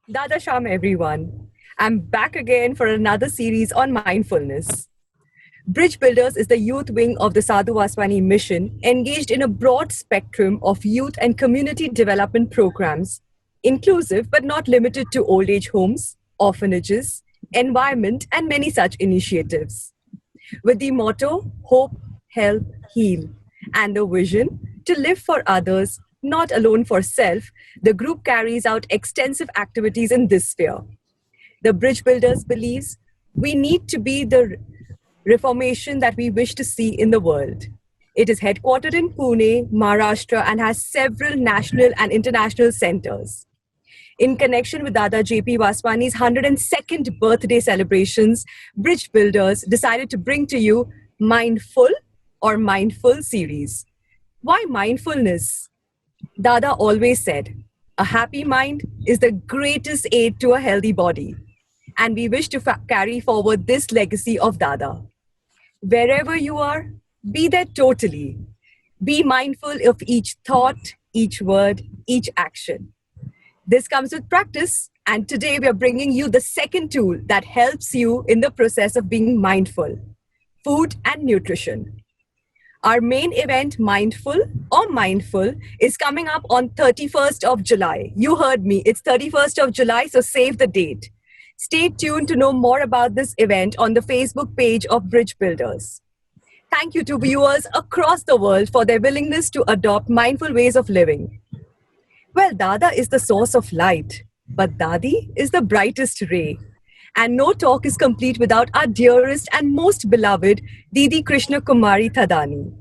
Dada Sham, everyone. I'm back again for another series on mindfulness. Bridge Builders is the youth wing of the Sadhu Vaswani mission, engaged in a broad spectrum of youth and community development programs, inclusive but not limited to old age homes, orphanages, environment, and many such initiatives. With the motto Hope, Help, Heal, and the vision to live for others, not alone for self, the group carries out extensive activities in this sphere. The Bridge Builders believes we need to be the reformation that we wish to see in the world. It is headquartered in Pune, Maharashtra, and has several national and international centers. In connection with Dada J.P. Vaswani's 102nd birthday celebrations, Bridge Builders decided to bring to you Mindful or Mindful series. Why mindfulness? Dada always said, a happy mind is the greatest aid to a healthy body. And we wish to carry forward this legacy of Dada. Wherever you are, be there totally. Be mindful of each thought, each word, each action. This comes with practice, and today we are bringing you the second tool that helps you in the process of being mindful: food and nutrition. Our main event, Mindful, is coming up on 31st of July. You heard me, it's 31st of July, so save the date. Stay tuned to know more about this event on the Facebook page of Bridge Builders. Thank you to viewers across the world for their willingness to adopt mindful ways of living. Well, Dada is the source of light, but Dadi is the brightest ray. And no talk is complete without our dearest and most beloved Didi Krishna Kumari Thadani.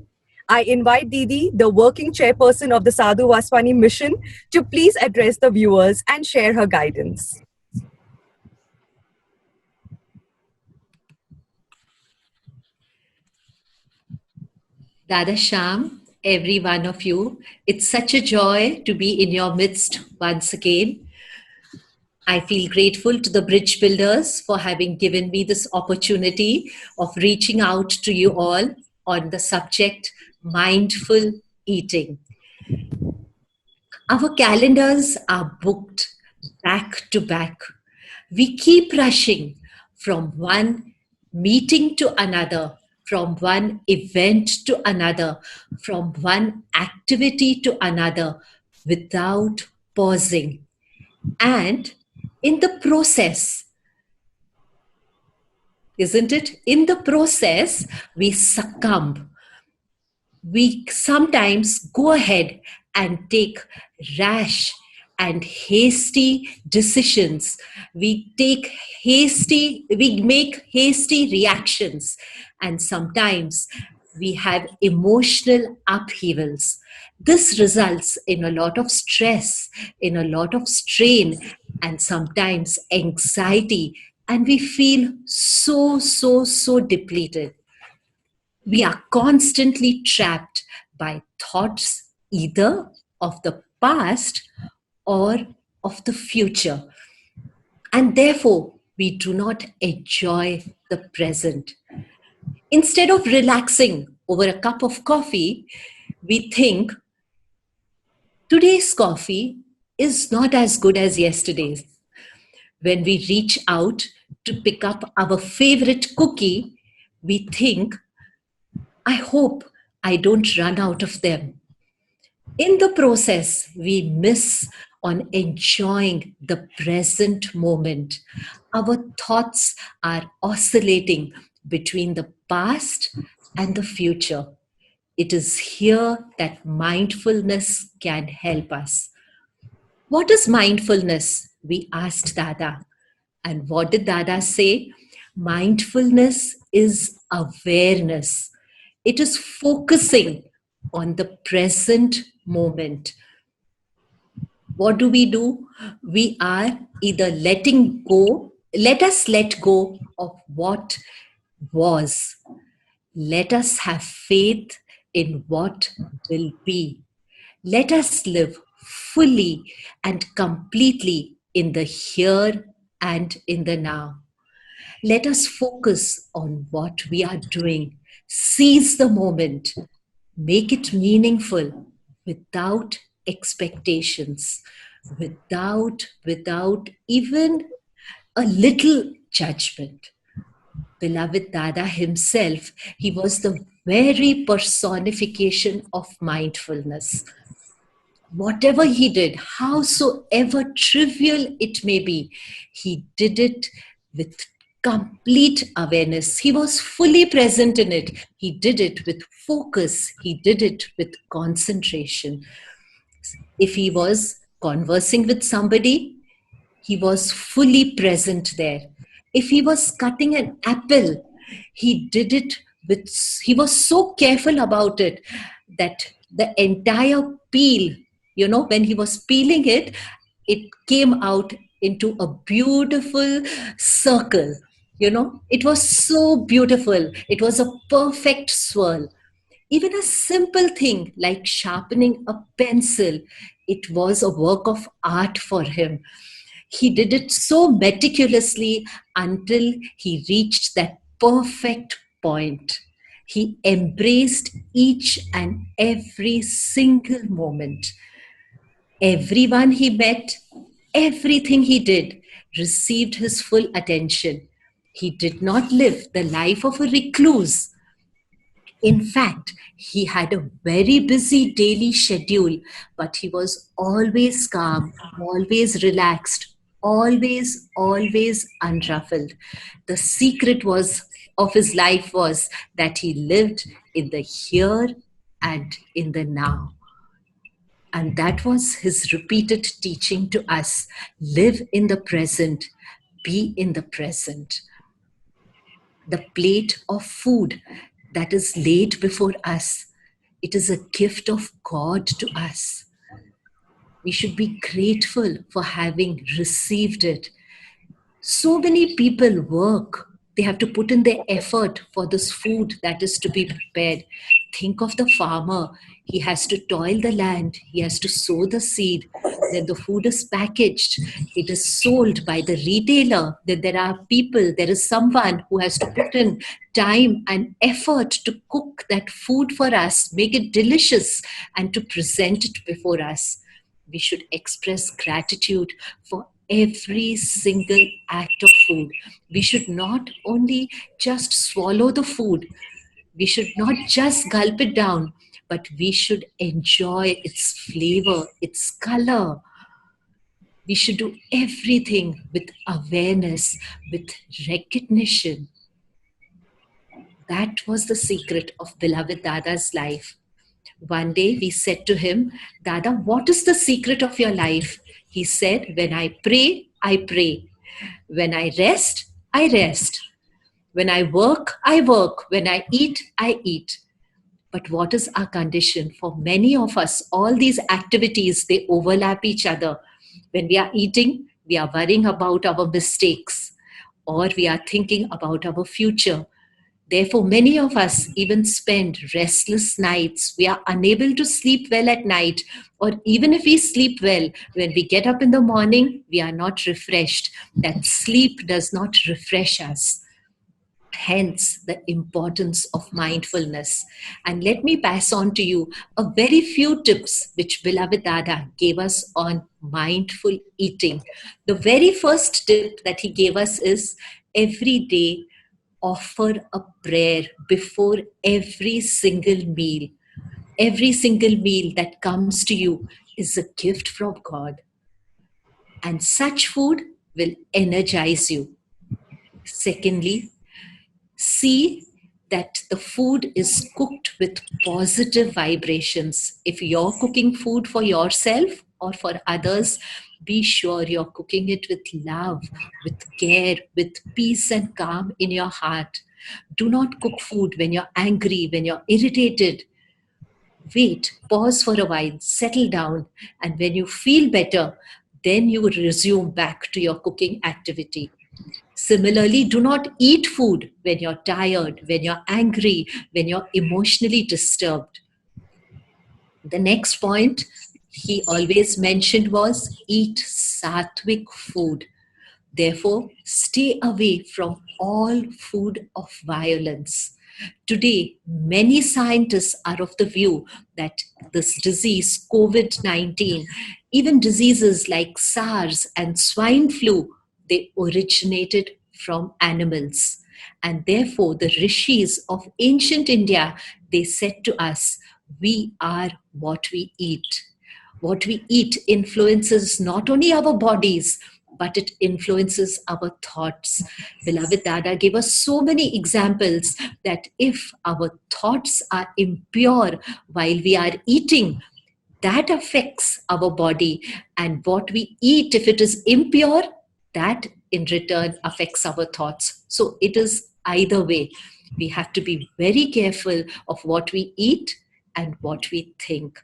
I invite Didi, the working chairperson of the Sadhu Vaswani mission, to please address the viewers and share her guidance. Dada Sham, every one of you, it's such a joy to be in your midst once again. I feel grateful to the Bridge Builders for having given me this opportunity of reaching out to you all on the subject mindful eating. Our calendars are booked back to back. We keep rushing from one meeting to another, from one event to another, from one activity to another without pausing. And in the process, isn't it? In the process, we succumb. We sometimes go ahead and take rash and hasty decisions. We make hasty reactions, and sometimes we have emotional upheavals. This results in a lot of stress, in a lot of strain, and sometimes anxiety, and we feel so depleted. We are constantly trapped by thoughts either of the past or of the future. And therefore, we do not enjoy the present. Instead of relaxing over a cup of coffee, we think today's coffee is not as good as yesterday's. When we reach out to pick up our favorite cookie, we think, I hope I don't run out of them. In the process, we miss on enjoying the present moment. Our thoughts are oscillating between the past and the future. It is here that mindfulness can help us. What is mindfulness? We asked Dada. And what did Dada say? Mindfulness is awareness. It is focusing on the present moment. What do? We are either letting go, let us let go of what was. Let us have faith in what will be. Let us live fully and completely in the here and in the now. Let us focus on what we are doing. Seize the moment. Make it meaningful without expectations. without even a little judgment. Beloved Dada himself, he was the very personification of mindfulness. Whatever he did, howsoever trivial it may be, he did it with complete awareness. He was fully present in it. He did it with focus. He did it with concentration. If he was conversing with somebody, he was fully present there. If he was cutting an apple, he did it with, he was so careful about it that the entire peel, when he was peeling it, it came out into a beautiful circle. It was so beautiful. It was a perfect swirl. Even a simple thing like sharpening a pencil, it was a work of art for him. He did it so meticulously until he reached that perfect point. He embraced each and every single moment. Everyone he met, everything he did, received his full attention. He did not live the life of a recluse. In fact, he had a very busy daily schedule, but he was always calm, always relaxed, always unruffled. The secret was of his life was that he lived in the here and in the now. And that was his repeated teaching to us. Live in the present, be in the present. The plate of food that is laid before us, it is a gift of God to us. We should be grateful for having received it. So many people work. They have to put in their effort for this food that is to be prepared. Think of the farmer. He has to toil the land. He has to sow the seed. Then the food is packaged. It is sold by the retailer. Then there is someone who has to put in time and effort to cook that food for us, make it delicious, and to present it before us. We should express gratitude for every single act of food. We should not only just swallow the food, we should not just gulp it down, but we should enjoy its flavor, its color. We should do everything with awareness, with recognition. That was the secret of beloved Dada's life. One day we said to him, Dada, what is the secret of your life? He said, when I pray, I pray. When I rest, I rest. When I work, I work. When I eat, I eat. But what is our condition? For many of us, all these activities, they overlap each other. When we are eating, we are worrying about our mistakes, or we are thinking about our future. Therefore, many of us even spend restless nights. We are unable to sleep well at night, or even if we sleep well, when we get up in the morning, we are not refreshed. That sleep does not refresh us. Hence, the importance of mindfulness. And let me pass on to you a very few tips which beloved Dada gave us on mindful eating. The very first tip that he gave us is every day offer a prayer before every single meal. Every single meal that comes to you is a gift from God. And such food will energize you. Secondly, see that the food is cooked with positive vibrations. If you're cooking food for yourself or for others, be sure you're cooking it with love, with care, with peace and calm in your heart. Do not cook food when you're angry, when you're irritated. Wait, pause for a while, settle down, and when you feel better, then you resume back to your cooking activity. Similarly, do not eat food when you're tired, when you're angry, when you're emotionally disturbed. The next point he always mentioned was eat sattvic food. Therefore, stay away from all food of violence. Today, many scientists are of the view that this disease, COVID-19, even diseases like SARS and swine flu, they originated from animals. And therefore, the rishis of ancient India, they said to us, we are what we eat. What we eat influences not only our bodies, but it influences our thoughts. Beloved Dada gave us so many examples that if our thoughts are impure while we are eating, that affects our body. And what we eat, if it is impure, that in return affects our thoughts. So it is either way. We have to be very careful of what we eat and what we think.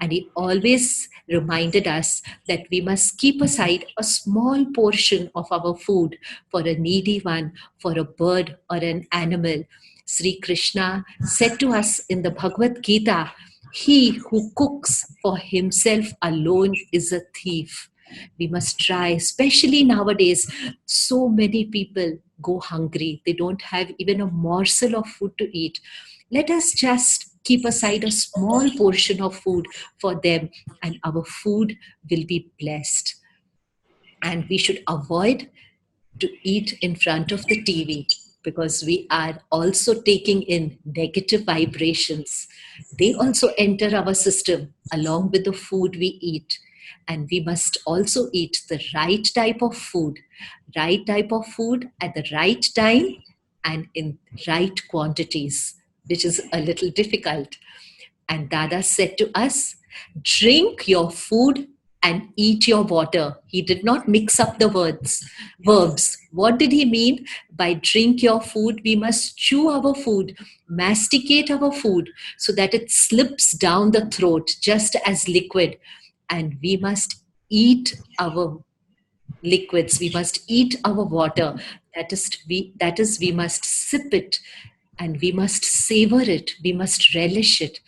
And he always reminded us that we must keep aside a small portion of our food for a needy one, for a bird or an animal. Sri Krishna said to us in the Bhagavad Gita, he who cooks for himself alone is a thief. We must try, especially nowadays, so many people go hungry. They don't have even a morsel of food to eat. Let us just keep aside a small portion of food for them, and our food will be blessed. And we should avoid to eat in front of the TV, because we are also taking in negative vibrations. They also enter our system along with the food we eat. And we must also eat the right type of food at the right time and in right quantities, which is a little difficult. And Dada said to us, drink your food and eat your water. He did not mix up the verbs. What did he mean? By drink your food, we must chew our food, masticate our food so that it slips down the throat just as liquid. And we must eat our liquids, we must eat our water. That is, we must sip it and we must savor it, we must relish it.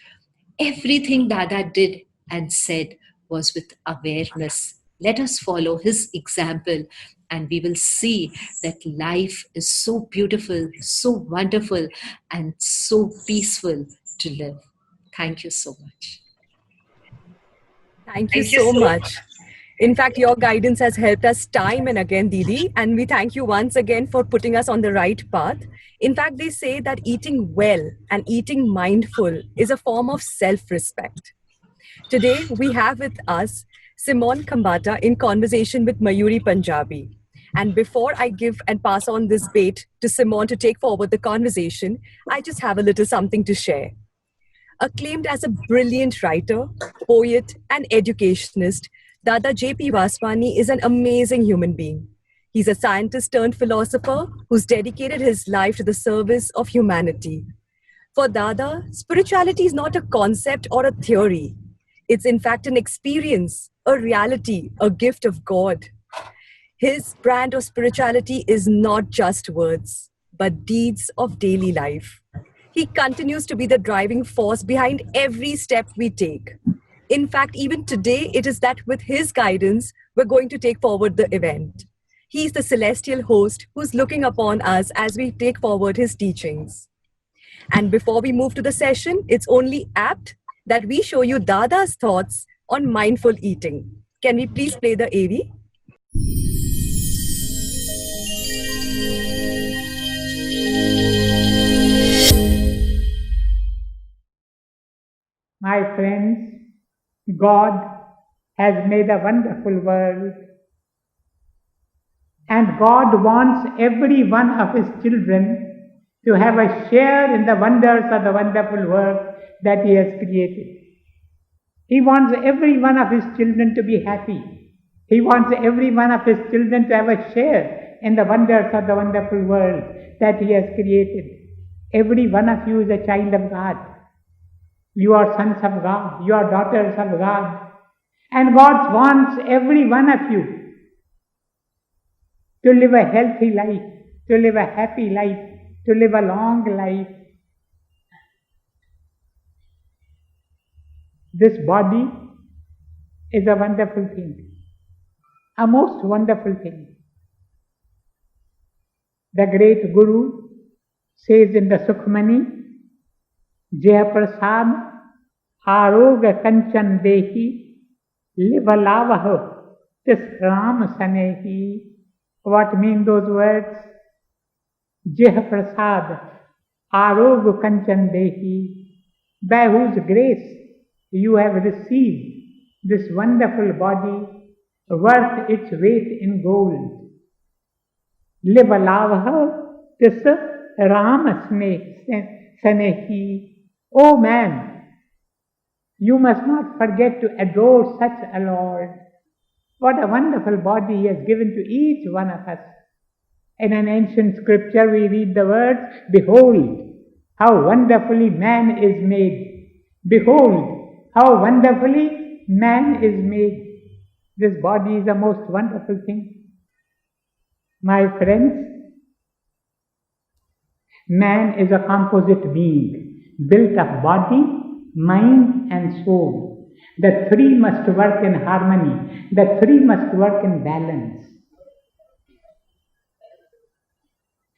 Everything Dada did and said was with awareness. Let us follow his example, and we will see that life is so beautiful, so wonderful, and so peaceful to live. Thank you so much. Thank you so much. In fact, your guidance has helped us time and again, Didi, and we thank you once again for putting us on the right path. In fact, they say that eating well and eating mindful is a form of self-respect. Today, we have with us Simone Khambatta in conversation with Mayuri Punjabi. And before I give and pass on this bait to Simone to take forward the conversation, I just have a little something to share. Acclaimed as a brilliant writer, poet, and educationist, Dada J.P. Vaswani is an amazing human being. He's a scientist turned philosopher who's dedicated his life to the service of humanity. For Dada, spirituality is not a concept or a theory. It's in fact an experience, a reality, a gift of God. His brand of spirituality is not just words, but deeds of daily life. He continues to be the driving force behind every step we take. In fact, even today, it is that with his guidance, we're going to take forward the event. He's the celestial host who's looking upon us as we take forward his teachings. And before we move to the session, it's only apt that we show you Dada's thoughts on mindful eating. Can we please play the AV? My friends, God has made a wonderful world, and God wants every one of His children to have a share in the wonders of the wonderful world that He has created. He wants every one of His children to be happy. He wants every one of His children to have a share in the wonders of the wonderful world that He has created. Every one of you is a child of God. You are sons of God. You are daughters of God. And God wants every one of you to live a healthy life, to live a happy life, to live a long life. This body is a wonderful thing, a most wonderful thing. The great Guru, says in the Sukhmani, Jaya Prasad Aroga Kanchan Dehi Livalavaho Tis Ram Sanehi. What mean those words? Jaya Prasad Aroga Kanchan Dehi, by whose grace you have received this wonderful body worth its weight in gold. Livalavaha tis Ram Sanehi. O man, you must not forget to adore such a Lord. What a wonderful body He has given to each one of us. In an ancient scripture we read the words, behold, how wonderfully man is made. Behold, how wonderfully man is made. This body is the most wonderful thing. My friends, man is a composite being, built of body, mind and soul. The three must work in harmony. The three must work in balance.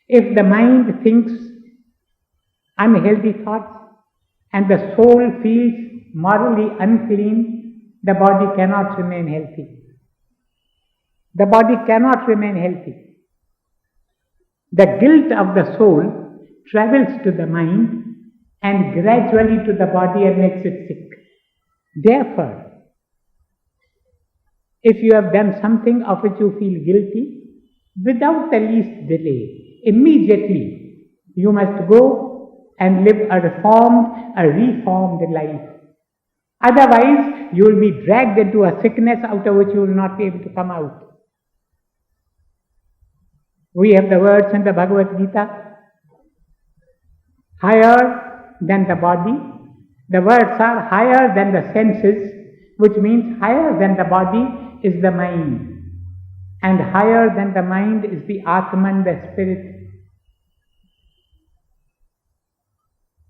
If the mind thinks unhealthy thoughts and the soul feels morally unclean, the body cannot remain healthy. The body cannot remain healthy. The guilt of the soul travels to the mind and gradually to the body and makes it sick. Therefore, if you have done something of which you feel guilty, without the least delay, immediately you must go and live a reformed life. Otherwise, you will be dragged into a sickness out of which you will not be able to come out. We have the words in the Bhagavad Gita, higher than the body. The words are higher than the senses, which means higher than the body is the mind. And higher than the mind is the Atman, the spirit.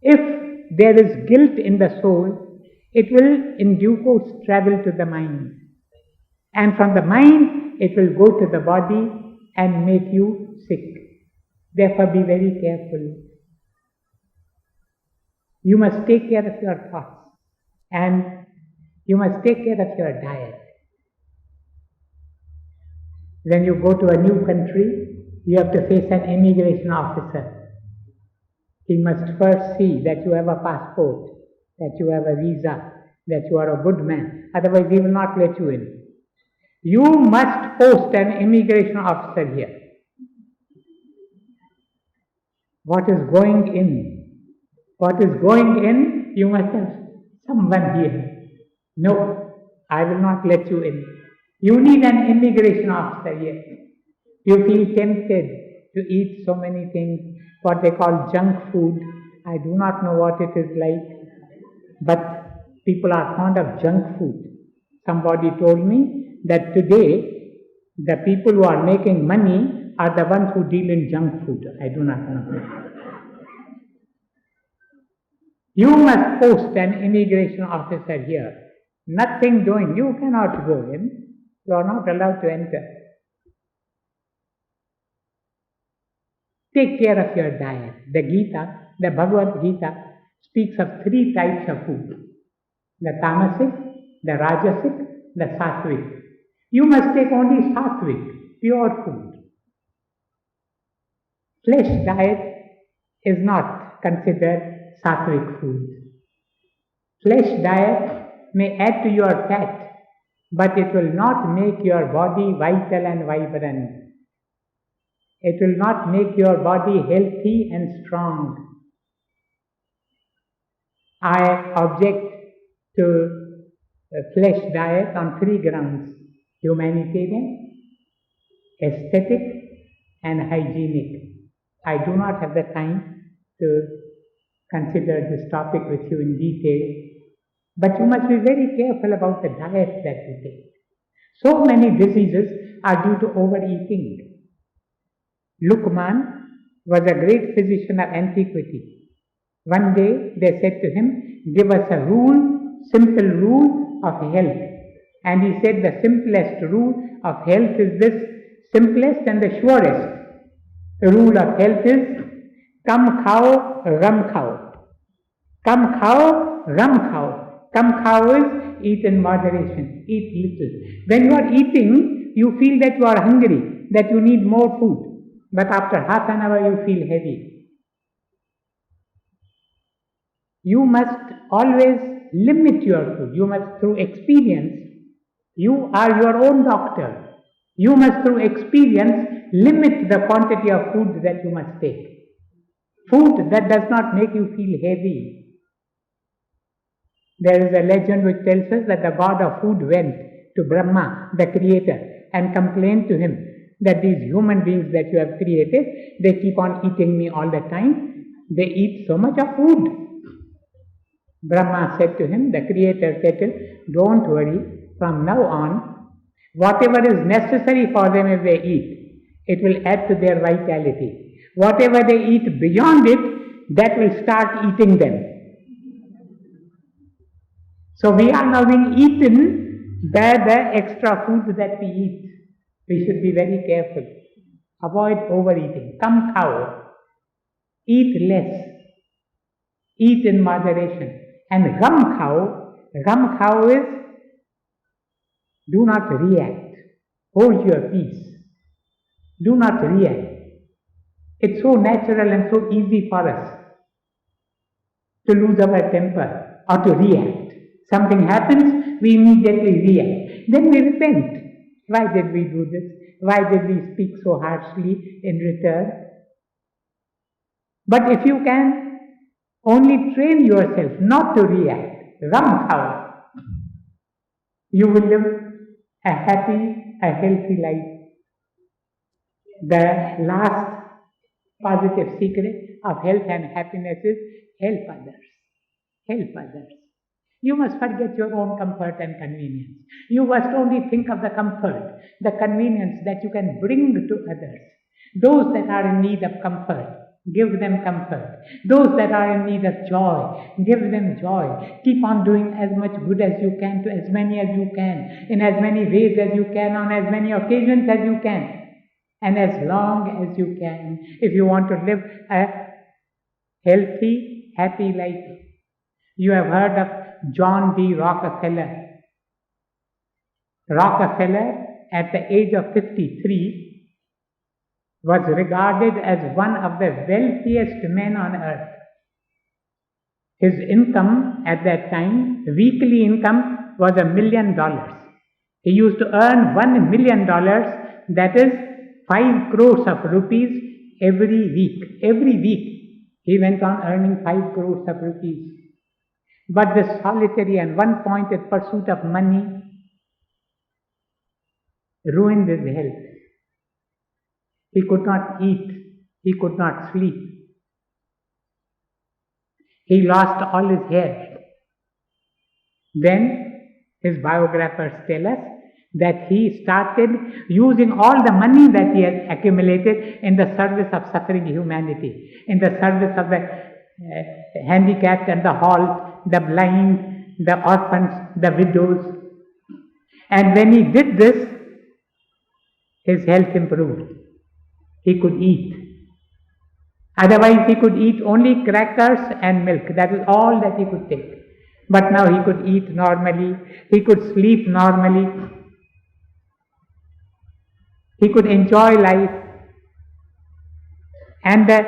If there is guilt in the soul, it will in due course travel to the mind. And from the mind, it will go to the body and make you sick. Therefore, be very careful. You must take care of your thoughts and you must take care of your diet. When you go to a new country, you have to face an immigration officer. He must first see that you have a passport, that you have a visa, that you are a good man. Otherwise, he will not let you in. You must post an immigration officer here. What is going in? What is going in? You must have someone here. No, I will not let you in. You need an immigration officer here. You feel tempted to eat so many things, what they call junk food. I do not know what it is like, but people are fond of junk food. Somebody told me that today the people who are making money are the ones who deal in junk food. I do not know. You must post an immigration officer here. Nothing doing. You cannot go in. You are not allowed to enter. Take care of your diet. The Gita, the Bhagavad Gita, speaks of three types of food. The tamasic, the rajasic, the sattvic. You must take only sattvic, pure food. Flesh diet is not considered sattvic food. Flesh diet may add to your fat, but it will not make your body vital and vibrant. It will not make your body healthy and strong. I object to flesh diet on three grounds: humanitarian, aesthetic, and hygienic. I do not have the time to consider this topic with you in detail, but you must be very careful about the diet that you take. So many diseases are due to overeating. Lukman was a great physician of antiquity. One day they said to him, give us a rule, simple rule of health. And he said the simplest rule of health is this, simplest and the surest. The rule of health is, Kam khao, ram khao. Kam khao, ram khao. Kam khao is eat in moderation, eat little. When you are eating, you feel that you are hungry, that you need more food. But after half an hour, you feel heavy. You must always limit your food. You must, through experience, you are your own doctor. You must, through experience, limit the quantity of food that you must take. Food that does not make you feel heavy. There is a legend which tells us that the god of food went to Brahma, the creator, and complained to him that these human beings that you have created, they keep on eating me all the time. They eat so much of food. Brahma said to him, the creator said to him, don't worry, from now on, whatever is necessary for them if they eat, it will add to their vitality. Whatever they eat beyond it, that will start eating them. So we are now being eaten by the extra food that we eat. We should be very careful. Avoid overeating. Kam khao. Eat less. Eat in moderation. And ram khao is do not react. Hold your peace. Do not react. It's so natural and so easy for us to lose our temper or to react. Something happens, we immediately react. Then we repent. Why did we do this? Why did we speak so harshly in return? But if you can only train yourself not to react, ram khao, you will live a happy, a healthy life. The last positive secret of health and happiness is help others. Help others. You must forget your own comfort and convenience. You must only think of the comfort, the convenience that you can bring to others. Those that are in need of comfort, give them comfort. Those that are in need of joy, give them joy. Keep on doing as much good as you can to as many as you can, in as many ways as you can, on as many occasions as you can, and as long as you can, if you want to live a healthy, happy life. You have heard of John D. Rockefeller. Rockefeller, at the age of 53, was regarded as one of the wealthiest men on earth. His income at that time, weekly income, was $1 million. He used to earn $1 million, that is 5 crores of rupees every week. Every week he went on earning 5 crores of rupees. But the solitary and one-pointed pursuit of money ruined his health. He could not eat. He could not sleep. He lost all his hair. Then his biographers tell us that he started using all the money that he had accumulated in the service of suffering humanity, in the service of the handicapped and the halt, the blind, the orphans, the widows. And when he did this, his health improved. He could eat. Otherwise he could eat only crackers and milk. That is all that he could take. But now he could eat normally. He could sleep normally. He could enjoy life. And the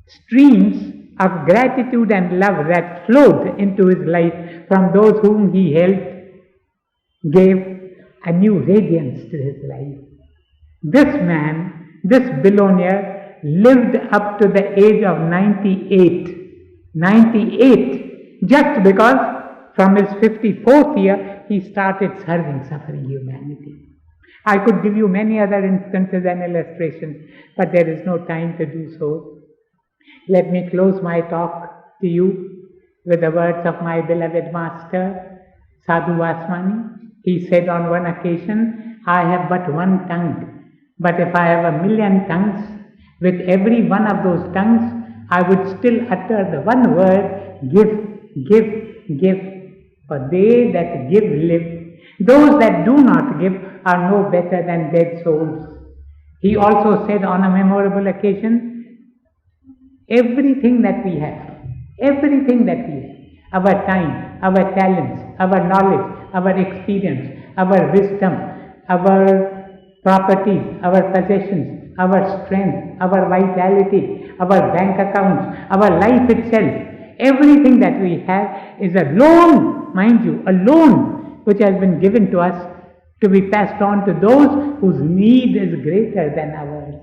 streams of gratitude and love that flowed into his life from those whom he helped gave a new radiance to his life. This man, this billionaire, lived up to the age of 98. 98, just because from his 54th year he started serving suffering humanity. I could give you many other instances and illustrations, but there is no time to do so. Let me close my talk to you with the words of my beloved master, Sadhu Vaswani. He said on one occasion, I have but one tongue, but if I have 1,000,000 tongues, with every one of those tongues, I would still utter the one word, give, give, give. For they that give live. Those that do not give are no better than dead souls. He also said on a memorable occasion, everything that we have, everything that we have, our time, our talents, our knowledge, our experience, our wisdom, our properties, our possessions, our strength, our vitality, our bank accounts, our life itself, everything that we have is a loan, mind you, a loan which has been given to us to be passed on to those whose need is greater than ours.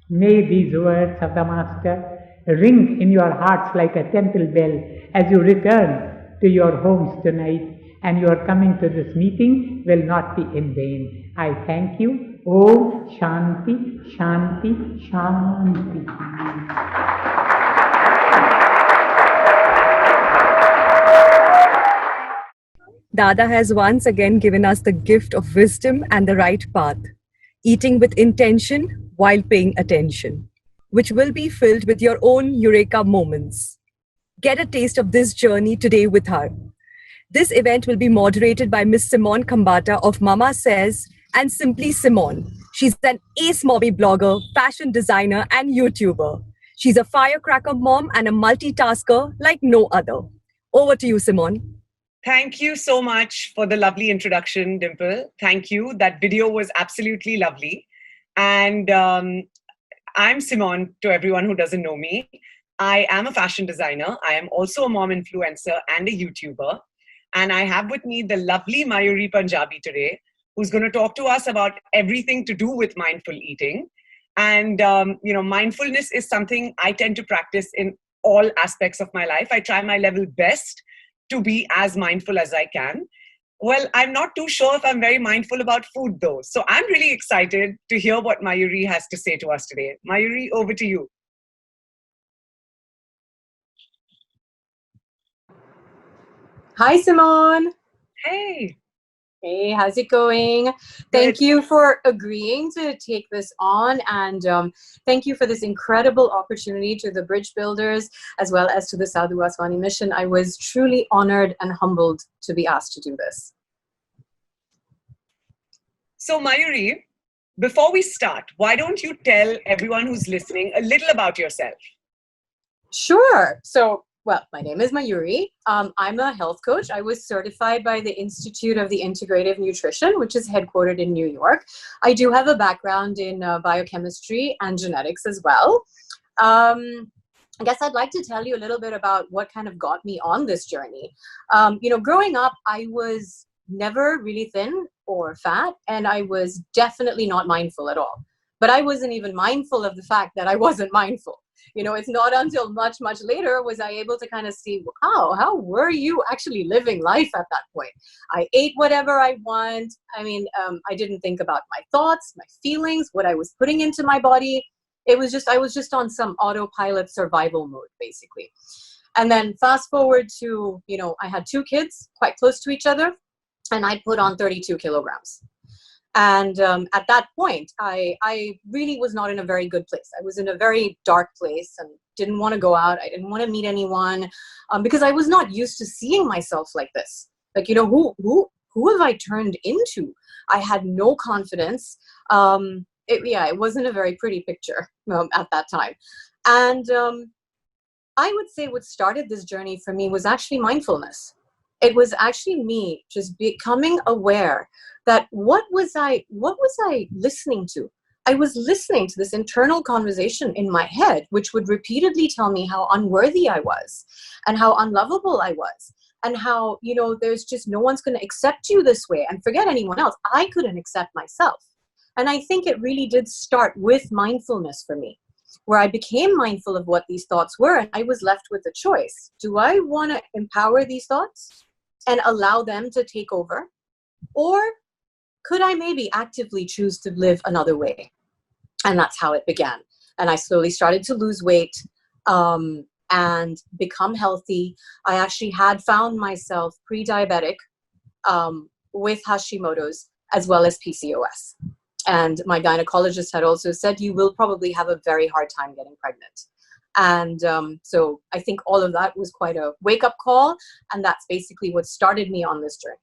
May these words of the Master ring in your hearts like a temple bell as you return to your homes tonight, and your coming to this meeting will not be in vain. I thank you. Om Shanti, Shanti, Shanti. Dada has once again given us the gift of wisdom and the right path, eating with intention while paying attention, which will be filled with your own Eureka moments. Get a taste of this journey today with her. This event will be moderated by Miss Simone Khambatta of MamaSays and SimplySimone. She's an ace mobby blogger, fashion designer, and YouTuber. She's a firecracker mom and a multitasker like no other. Over to you, Simone. Thank you so much for the lovely introduction, Dimple. Thank you. That video was absolutely lovely. And I'm Simone, to everyone who doesn't know me. I am a fashion designer. I am also a mom influencer and a YouTuber. And I have with me the lovely Mayuri Punjabi today, who's going to talk to us about everything to do with mindful eating. And, mindfulness is something I tend to practice in all aspects of my life. I try my level best to be as mindful as I can. Well, I'm not too sure if I'm very mindful about food though. So I'm really excited to hear what Mayuri has to say to us today. Mayuri, over to you. Hi, Simone. Hey. Hey, how's it going? Thank you for agreeing to take this on, and thank you for this incredible opportunity to the Bridge Builders as well as to the Sadhu Vaswani Mission. I was truly honored and humbled to be asked to do this. So Mayuri, before we start, why don't you tell everyone who's listening a little about yourself? Sure. So, well, my name is Mayuri. I'm a health coach. I was certified by the Institute of the Integrative Nutrition, which is headquartered in New York. I do have a background in biochemistry and genetics as well. I guess I'd like to tell you a little bit about what kind of got me on this journey. Growing up, I was never really thin or fat, and I was definitely not mindful at all. But I wasn't even mindful of the fact that I wasn't mindful. It's not until much, much later was I able to kind of see, how were you actually living life at that point? I ate whatever I want. I didn't think about my thoughts, my feelings, what I was putting into my body. I was just on some autopilot survival mode, basically. And then fast forward to, I had 2 kids quite close to each other, and I put on 32 kilograms. And at that point, I really was not in a very good place. I was in a very dark place and didn't want to go out. I didn't want to meet anyone because I was not used to seeing myself like this. Like, who have I turned into? I had no confidence. It wasn't a very pretty picture at that time. And I would say what started this journey for me was actually mindfulness. It was actually me just becoming aware that what was I listening to? I was listening to this internal conversation in my head, which would repeatedly tell me how unworthy I was and how unlovable I was and how, there's just no one's going to accept you this way, and forget anyone else. I couldn't accept myself. And I think it really did start with mindfulness for me, where I became mindful of what these thoughts were, and I was left with a choice. Do I want to empower these thoughts and allow them to take over? Or could I maybe actively choose to live another way? And that's how it began. And I slowly started to lose weight and become healthy. I actually had found myself pre-diabetic with Hashimoto's as well as PCOS. And my gynecologist had also said, you will probably have a very hard time getting pregnant. And so I think all of that was quite a wake-up call. And that's basically what started me on this journey.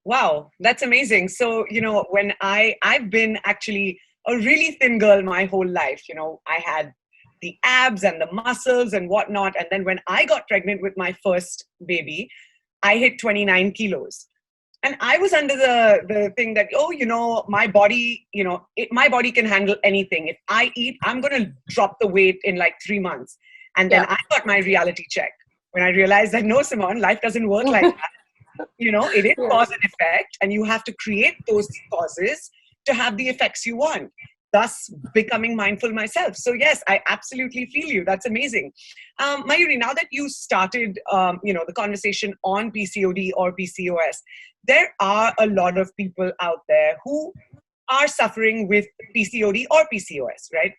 Wow, that's amazing. So, when I've been actually a really thin girl my whole life. I had the abs and the muscles and whatnot. And then when I got pregnant with my first baby, I hit 29 kilos. And I was under the thing that, oh, my body, my body can handle anything. If I eat, I'm going to drop the weight in like 3 months. And then I got my reality check when I realized that, no, Simone, life doesn't work like that. It is cause and effect, and you have to create those causes to have the effects you want, thus becoming mindful myself. So yes, I absolutely feel you. That's amazing. Mayuri, now that you started, the conversation on PCOD or PCOS, there are a lot of people out there who are suffering with PCOD or PCOS, right?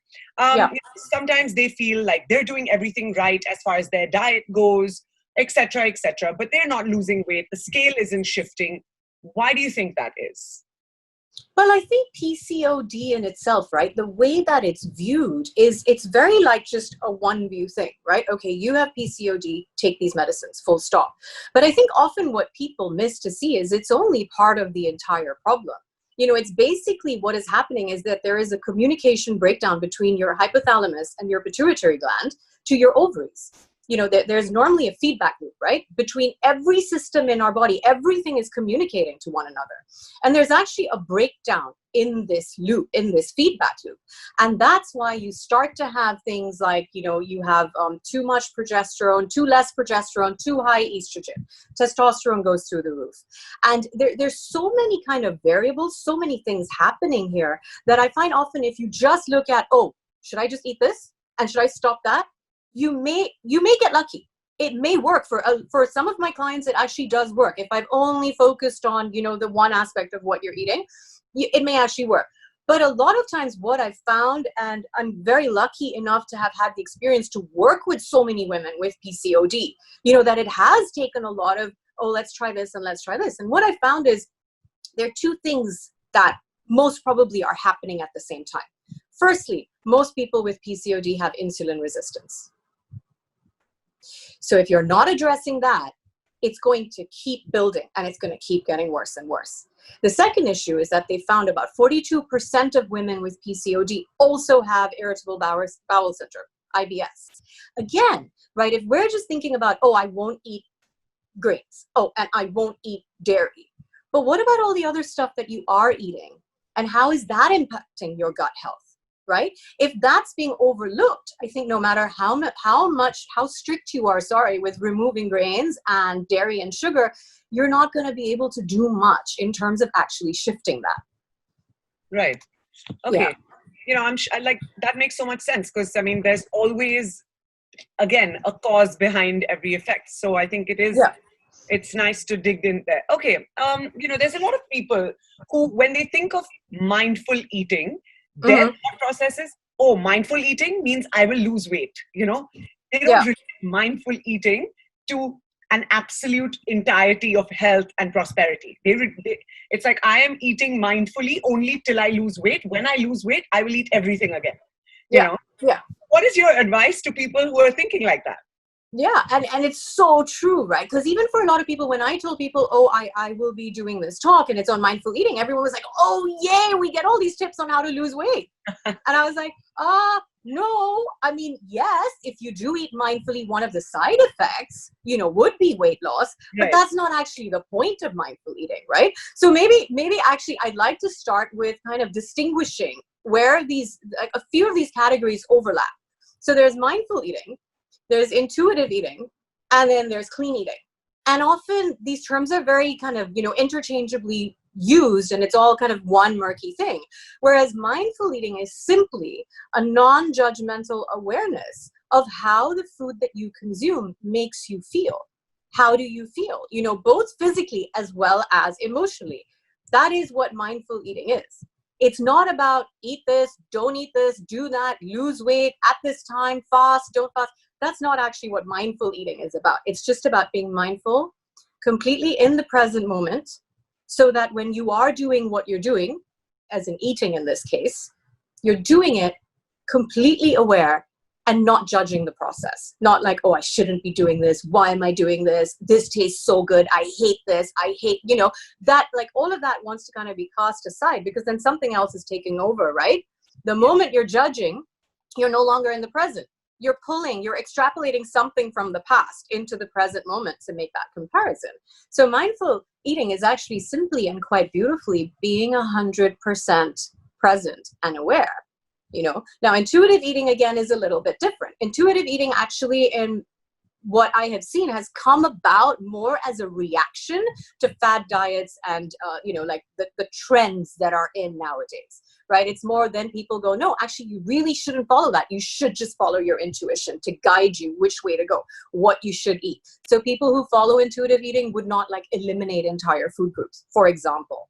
Sometimes they feel like they're doing everything right as far as their diet goes, etc., but they're not losing weight. The scale isn't shifting. Why do you think that is? Well, I think PCOD in itself, right, the way that it's viewed is it's very like just a one view thing, right? Okay, you have PCOD, take these medicines, full stop. But I think often what people miss to see is it's only part of the entire problem. It's basically what is happening is that there is a communication breakdown between your hypothalamus and your pituitary gland to your ovaries. There's normally a feedback loop, right? Between every system in our body, everything is communicating to one another. And there's actually a breakdown in this loop, in this feedback loop. And that's why you start to have things like, you have too much progesterone, too less progesterone, too high estrogen. Testosterone goes through the roof. And there's so many kind of variables, so many things happening here that I find often if you just look at, oh, should I just eat this? And should I stop that? You may get lucky. It may work for some of my clients. It actually does work. If I've only focused on, the one aspect of what you're eating, it may actually work. But a lot of times what I've found, and I'm very lucky enough to have had the experience to work with so many women with PCOD, that it has taken a lot of, oh, let's try this and let's try this. And what I found is there are two things that most probably are happening at the same time. Firstly, most people with PCOD have insulin resistance. So if you're not addressing that, it's going to keep building and it's going to keep getting worse and worse. The second issue is that they found about 42% of women with PCOD also have irritable bowel syndrome, IBS. Again, right, if we're just thinking about, oh, I won't eat grains, oh, and I won't eat dairy. But what about all the other stuff that you are eating? And how is that impacting your gut health? Right? If that's being overlooked, I think no matter how strict you are, with removing grains and dairy and sugar, you're not going to be able to do much in terms of actually shifting that. Right. Okay. Yeah. That makes so much sense because, there's always, again, a cause behind every effect. So I think it is, it's nice to dig in there. Okay. There's a lot of people who, when they think of mindful eating, their thought process is, oh, mindful eating means I will lose weight. They don't relate mindful eating to an absolute entirety of health and prosperity. It's like, I am eating mindfully only till I lose weight. When I lose weight, I will eat everything again. You know? Yeah. What is your advice to people who are thinking like that? Yeah, and it's so true, right? Because even for a lot of people, when I told people, oh, I will be doing this talk and it's on mindful eating, everyone was like, oh, yay, we get all these tips on how to lose weight. And I was like, no, yes, if you do eat mindfully, one of the side effects, would be weight loss, but that's not actually the point of mindful eating, right? So maybe actually I'd like to start with kind of distinguishing where a few of these categories overlap. So there's mindful eating, there's intuitive eating, and then there's clean eating. And often these terms are very kind of, interchangeably used, and it's all kind of one murky thing. Whereas mindful eating is simply a non-judgmental awareness of how the food that you consume makes you feel. How do you feel? Both physically as well as emotionally. That is what mindful eating is. It's not about eat this, don't eat this, do that, lose weight at this time, fast, don't fast. That's not actually what mindful eating is about. It's just about being mindful, completely in the present moment, so that when you are doing what you're doing, as in eating in this case, you're doing it completely aware and not judging the process. Not like, oh, I shouldn't be doing this. Why am I doing this? This tastes so good. I hate this. I hate, that, like all of that wants to kind of be cast aside because then something else is taking over, right? The moment you're judging, you're no longer in the present. You're extrapolating something from the past into the present moment to make that comparison. So mindful eating is actually simply and quite beautifully being 100% present and aware. Now intuitive eating again is a little bit different. Intuitive eating actually, in what I have seen, has come about more as a reaction to fad diets and like the trends that are in nowadays, right? It's more than people go, no, actually you really shouldn't follow that. You should just follow your intuition to guide you which way to go, what you should eat. So people who follow intuitive eating would not like eliminate entire food groups, for example.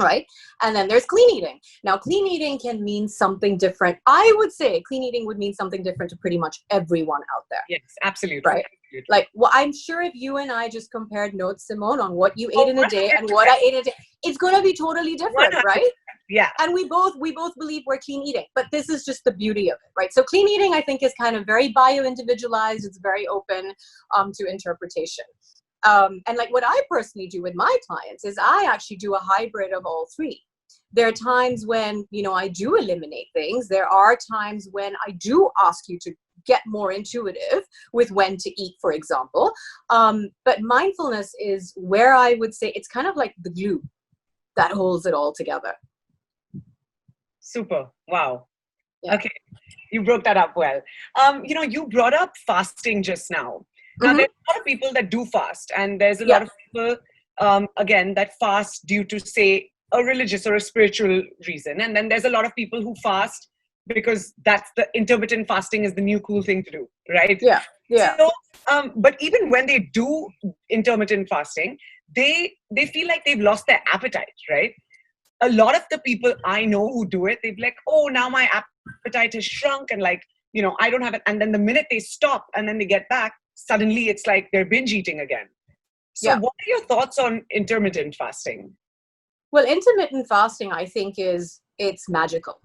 Right? And then there's clean eating. Now, clean eating can mean something different. I would say clean eating would mean something different to pretty much everyone out there. Yes, absolutely. Right? Absolutely. Like, well, I'm sure if you and I just compared notes, Simone, on what you ate in a day and what I ate in a day, it's going to be totally different, 100%. right? Yeah. And we both believe we're clean eating, but this is just the beauty of it, right? So clean eating, I think, is kind of very bio-individualized. It's very open to interpretation. And like what I personally do with my clients is I actually do a hybrid of all three. There are times when, I do eliminate things. There are times when I do ask you to get more intuitive with when to eat, for example. But mindfulness is where I would say it's kind of like the glue that holds it all together. Super. Wow. Yeah. Okay. You broke that up well. You brought up fasting just now. Now, there's a lot of people that do fast, and there's a lot of people, again, that fast due to, say, a religious or a spiritual reason. And then there's a lot of people who fast because that's the intermittent fasting is the new cool thing to do, right? Yeah, yeah. So, but even when they do intermittent fasting, they feel like they've lost their appetite, right? A lot of the people I know who do it, they've like, oh, now my appetite has shrunk, and like, I don't have it. And then the minute they stop and then they get back, suddenly it's like they're binge eating again. So what are your thoughts on intermittent fasting? Well, intermittent fasting, I think, it's magical.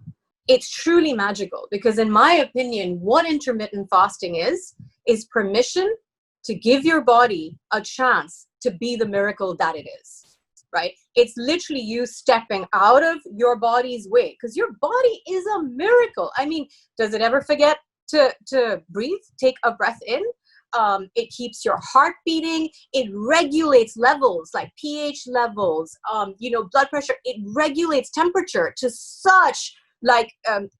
It's truly magical because in my opinion, what intermittent fasting is permission to give your body a chance to be the miracle that it is, right? It's literally you stepping out of your body's way because your body is a miracle. I mean, does it ever forget to breathe, take a breath in? It keeps your heart beating. It regulates levels like pH levels, blood pressure. It regulates temperature to such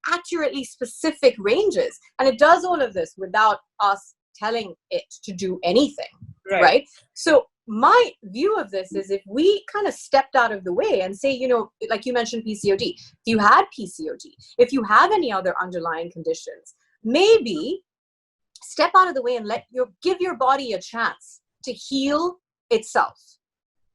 accurately specific ranges. And it does all of this without us telling it to do anything, right? So my view of this is if we kind of stepped out of the way and say, like you mentioned PCOD, if you had PCOD, if you have any other underlying conditions, maybe step out of the way and give your body a chance to heal itself.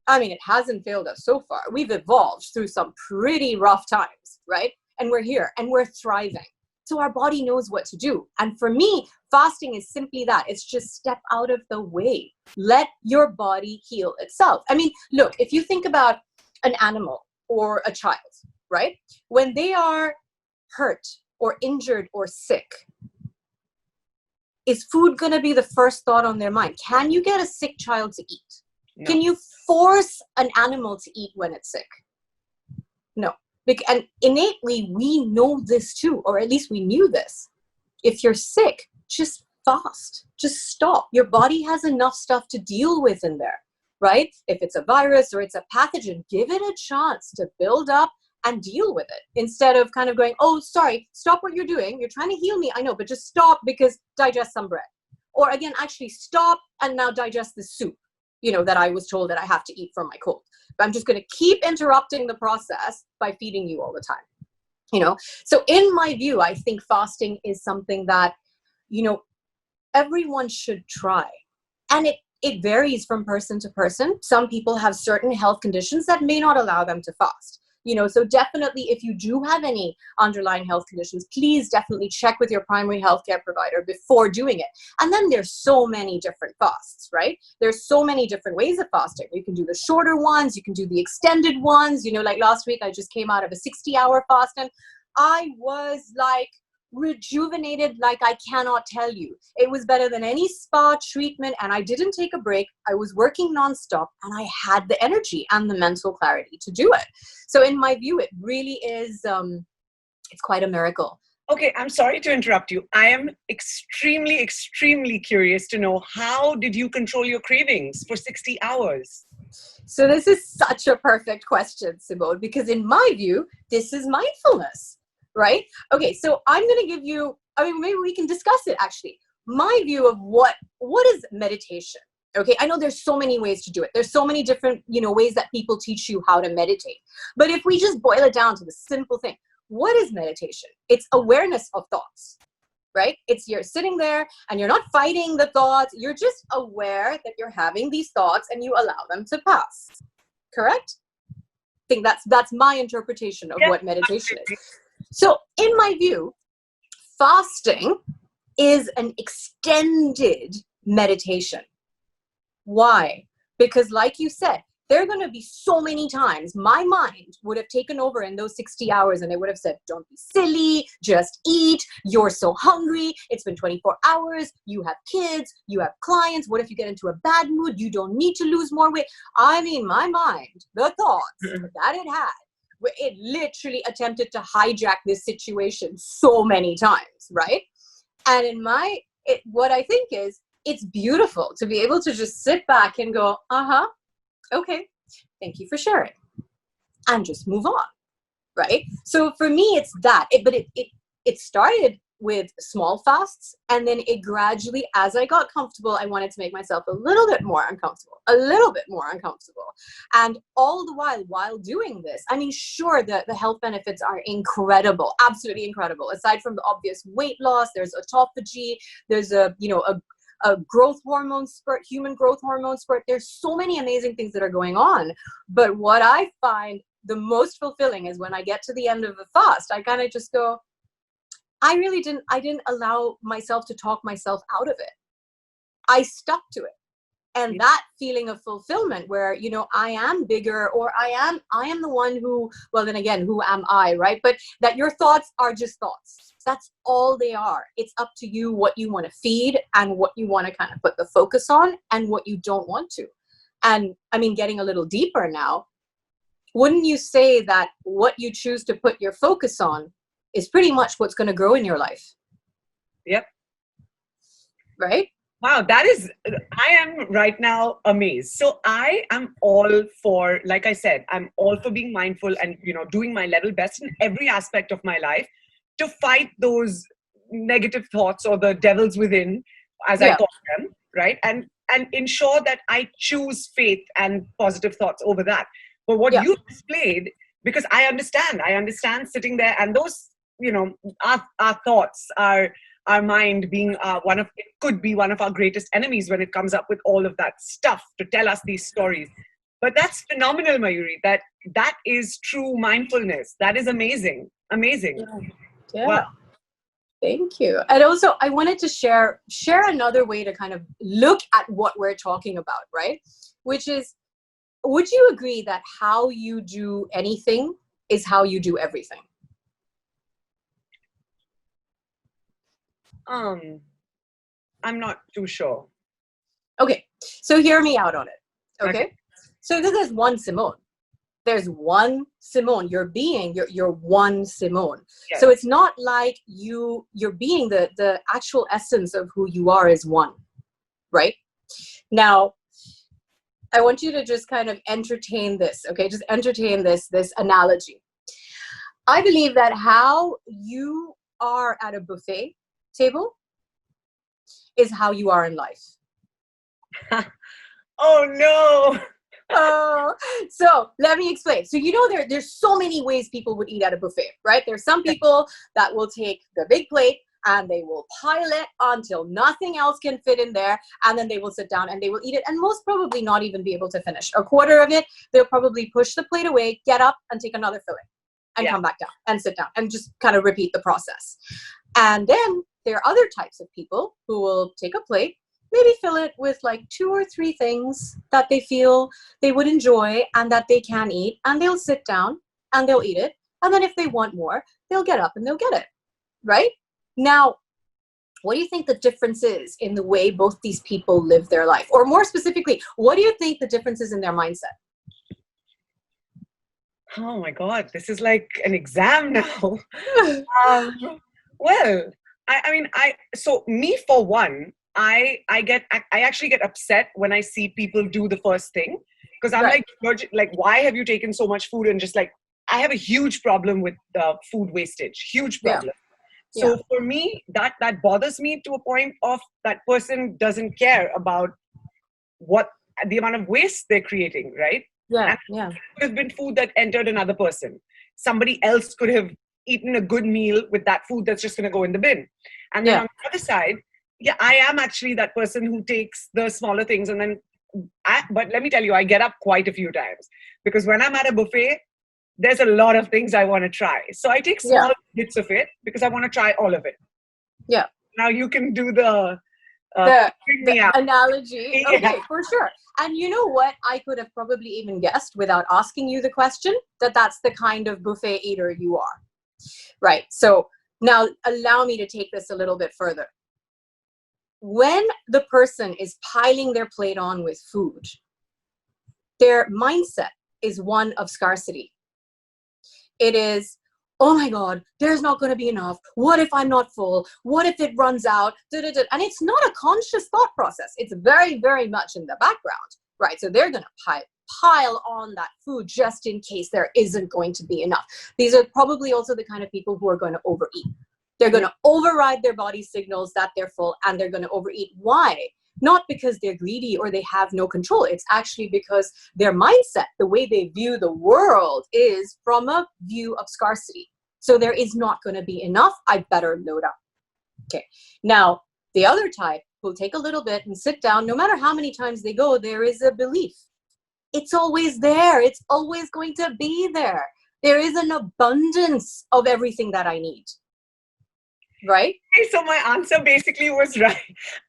I mean, it hasn't failed us so far. We've evolved through some pretty rough times, right? And we're here and we're thriving. So our body knows what to do. And for me, fasting is simply that. It's just step out of the way. Let your body heal itself. I mean, look, if you think about an animal or a child, right? When they are hurt or injured or sick, is food going to be the first thought on their mind? Can you get a sick child to eat? No. Can you force an animal to eat when it's sick? No. And innately, we know this too, or at least we knew this. If you're sick, just fast. Just stop. Your body has enough stuff to deal with in there, right? If it's a virus or it's a pathogen, give it a chance to build up and deal with it instead of kind of going, oh, sorry, stop what you're doing. You're trying to heal me. I know, but just stop because digest some bread. Or again, actually stop and now digest the soup, that I was told that I have to eat for my cold. But I'm just going to keep interrupting the process by feeding you all the time, So in my view, I think fasting is something that, everyone should try. And it varies from person to person. Some people have certain health conditions that may not allow them to fast. So definitely if you do have any underlying health conditions, please definitely check with your primary healthcare provider before doing it. And then there's so many different fasts, right? There's so many different ways of fasting. You can do the shorter ones, you can do the extended ones. Like last week, I just came out of a 60-hour fast and I was like rejuvenated like I cannot tell you. It was better than any spa treatment and I didn't take a break. I was working nonstop and I had the energy and the mental clarity to do it. So in my view, it really is, it's quite a miracle. Okay, I'm sorry to interrupt you. I am extremely, extremely curious to know, how did you control your cravings for 60 hours? So this is such a perfect question, Simone, because in my view, this is mindfulness, right? Okay, so I'm going to give you, I mean, maybe we can discuss it actually. My view of what is meditation. Okay, I know there's so many ways to do it. There's so many different, ways that people teach you how to meditate. But if we just boil it down to the simple thing, what is meditation? It's awareness of thoughts, right? It's you're sitting there and you're not fighting the thoughts. You're just aware that you're having these thoughts and you allow them to pass. Correct? I think that's my interpretation of what meditation is. So in my view, fasting is an extended meditation. Why? Because like you said, there are going to be so many times my mind would have taken over in those 60 hours and it would have said, don't be silly, just eat. You're so hungry. It's been 24 hours. You have kids. You have clients. What if you get into a bad mood? You don't need to lose more weight. I mean, my mind, the thoughts that it had, it literally attempted to hijack this situation so many times, right? And in what I think is, it's beautiful to be able to just sit back and go, okay, thank you for sharing, and just move on, right? So for me, it's that. It started with small fasts, and then it gradually, as I got comfortable, I wanted to make myself a little bit more uncomfortable. And all the while doing this, I mean, sure, the health benefits are incredible, absolutely incredible. Aside from the obvious weight loss, there's autophagy, there's a growth hormone spurt, human growth hormone spurt. There's so many amazing things that are going on. But what I find the most fulfilling is when I get to the end of the fast, I kind of just go, I didn't allow myself to talk myself out of it. I stuck to it. And that feeling of fulfillment where, I am bigger, or I am the one who, well, then again, who am I, right? But that your thoughts are just thoughts. That's all they are. It's up to you what you want to feed and what you want to kind of put the focus on and what you don't want to. And I mean, getting a little deeper now, wouldn't you say that what you choose to put your focus on is pretty much what's going to grow in your life? Yep. Right? Wow, I am right now amazed. So I am all for, like I said, I'm all for being mindful and, doing my level best in every aspect of my life to fight those negative thoughts or the devils within, as I call them, right? And ensure that I choose faith and positive thoughts over that. But what you displayed, because I understand sitting there and those, our thoughts, our mind being it could be one of our greatest enemies when it comes up with all of that stuff to tell us these stories. But that's phenomenal, Mayuri. That is true mindfulness. That is amazing. Amazing. Yeah. Wow. Thank you. And also I wanted to share another way to kind of look at what we're talking about, right? Which is, would you agree that how you do anything is how you do everything? I'm not too sure. Okay, so hear me out on it. Okay. So this is one Simone. There's one Simone. You're one Simone. Yes. So it's not like you're being the actual essence of who you are is one, right? Now, I want you to just kind of entertain this, okay? Just entertain this analogy. I believe that how you are at a buffet table is how you are in life. Oh no. So let me explain. So there's so many ways people would eat at a buffet, right? There's some people that will take the big plate and they will pile it until nothing else can fit in there, and then they will sit down and they will eat it, and most probably not even be able to finish a quarter of it. They'll probably push the plate away, get up and take another filling and come back down and sit down and just kind of repeat the process. And then there are other types of people who will take a plate, maybe fill it with like 2 or 3 things that they feel they would enjoy and that they can eat, and they'll sit down and they'll eat it. And then if they want more, they'll get up and they'll get it, right? Now, what do you think the difference is in the way both these people live their life? Or more specifically, what do you think the difference is in their mindset? Oh my God, this is like an exam now. Well, so me for one, I actually get upset when I see people do the first thing, because I'm Right. like, why have you taken so much food? And just like, I have a huge problem with food wastage, huge Yeah. problem. So for me, that bothers me to a point of that person doesn't care about what the amount of waste they're creating, right? Yeah. And Yeah. it could have been food that entered another person. Somebody else could have eaten a good meal with that food that's just going to go in the bin. And then on the other side, yeah, I am actually that person who takes the smaller things. And then, but let me tell you, I get up quite a few times, because when I'm at a buffet, there's a lot of things I want to try. So I take small bits of it because I want to try all of it. Yeah. Now you can do the analogy. Yeah. Okay, for sure. And you know what? I could have probably even guessed without asking you the question that that's the kind of buffet eater you are. Right. So now allow me to take this a little bit further. When the person is piling their plate on with food, their mindset is one of scarcity. It is, oh my God, there's not going to be enough. What if I'm not full? What if it runs out? And it's not a conscious thought process. It's very, very much in the background, right? So they're going to pile on that food just in case there isn't going to be enough. These are probably also the kind of people who are going to overeat. They're going to override their body signals that they're full, and they're going to overeat. Why? Not because they're greedy or they have no control. It's actually because their mindset, the way they view the world, is from a view of scarcity. So there is not going to be enough. I better load up. Okay. Now, the other type will take a little bit and sit down. No matter how many times they go, there is a belief. It's always there. It's always going to be there. There is an abundance of everything that I need. Right? Okay, so my answer basically was right.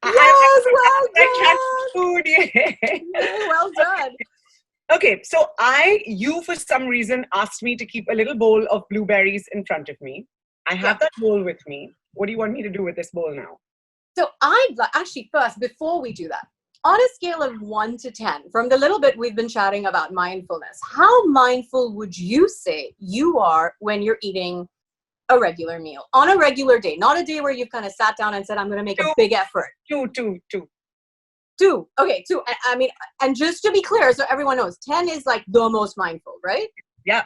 Yes, well I food. Yeah, well done. Okay, so you for some reason asked me to keep a little bowl of blueberries in front of me. I have that bowl with me. What do you want me to do with this bowl now? So actually first, before we do that, on a scale of 1 to 10, from the little bit we've been chatting about mindfulness, how mindful would you say you are when you're eating a regular meal on a regular day, not a day where you've kind of sat down and said, I'm going to make a big effort? Two. Okay, 2. I mean, and just to be clear, so everyone knows, 10 is like the most mindful, right? Yeah.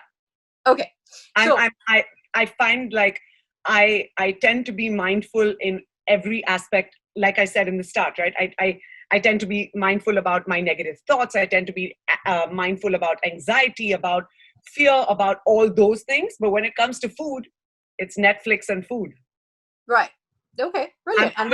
Okay. I find like I tend to be mindful in every aspect. Like I said in the start, right? I tend to be mindful about my negative thoughts. I tend to be mindful about anxiety, about fear, about all those things. But when it comes to food, it's Netflix and food. Right. Okay. Brilliant. I'm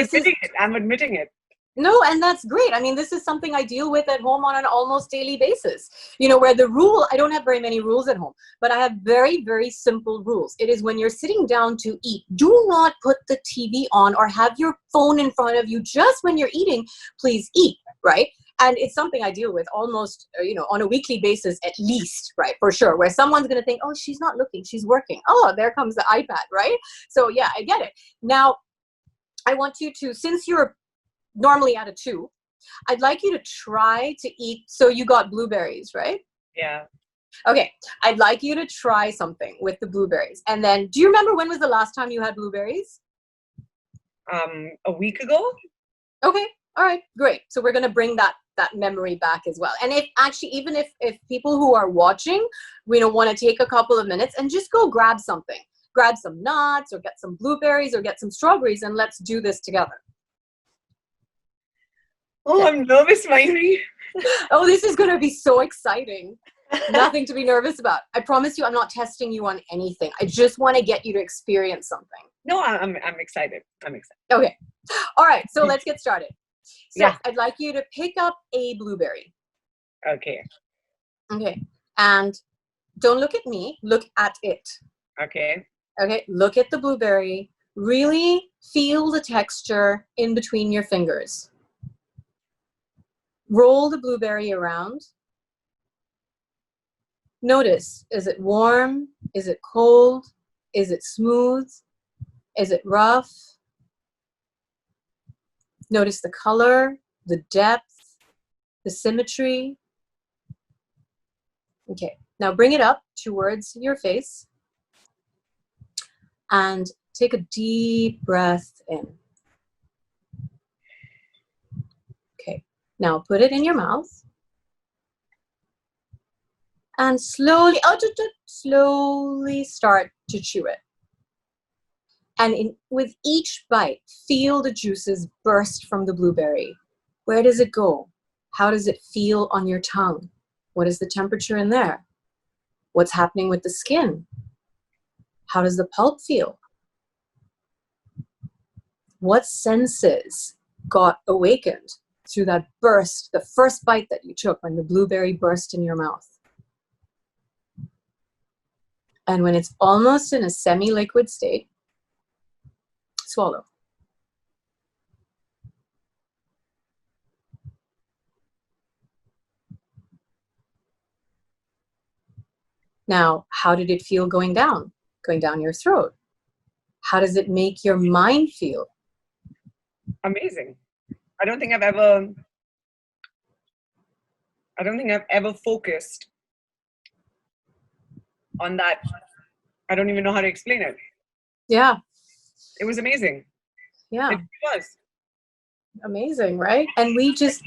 admitting it. No, and that's great. I mean, this is something I deal with at home on an almost daily basis. You know, where the rule, I don't have very many rules at home, but I have very, very simple rules. It is when you're sitting down to eat, do not put the TV on or have your phone in front of you just when you're eating. Please eat, right? And it's something I deal with almost, on a weekly basis at least, right? For sure. Where someone's going to think, oh, she's not looking, she's working. Oh, there comes the iPad, right? So yeah, I get it. Now, I want you to, since you're normally at a 2, I'd like you to try to eat. So you got blueberries, right? Yeah. Okay. I'd like you to try something with the blueberries. And then, do you remember when was the last time you had blueberries? A week ago. Okay. All right. Great. So we're going to bring that memory back as well. And even if people who are watching, want to take a couple of minutes and just go grab something, grab some nuts or get some blueberries or get some strawberries, and let's do this together. Oh, I'm nervous, Mayuri. Oh, this is going to be so exciting. Nothing to be nervous about. I promise you, I'm not testing you on anything. I just want to get you to experience something. No, I'm excited. Okay. All right. So let's get started. So yeah. I'd like you to pick up a blueberry. Okay. Okay. And don't look at me. Look at it. Okay. Okay. Look at the blueberry. Really feel the texture in between your fingers. Roll the blueberry around. Notice, is it warm? Is it cold? Is it smooth? Is it rough? Notice the color, the depth, the symmetry. Okay, now bring it up towards your face and Take a deep breath in. Okay, now put it in your mouth. And slowly start to chew it. And with each bite, feel the juices burst from the blueberry. Where does it go? How does it feel on your tongue? What is the temperature in there? What's happening with the skin? How does the pulp feel? What senses got awakened through that burst, the first bite that you took when the blueberry burst in your mouth? And when it's almost in a semi-liquid state, swallow. Now, how did it feel going down your throat? How does it make your mind feel? Amazing. I don't think I've ever focused on that. I don't even know how to explain it. Yeah. It was amazing. Yeah. It was. Amazing, right? And we just...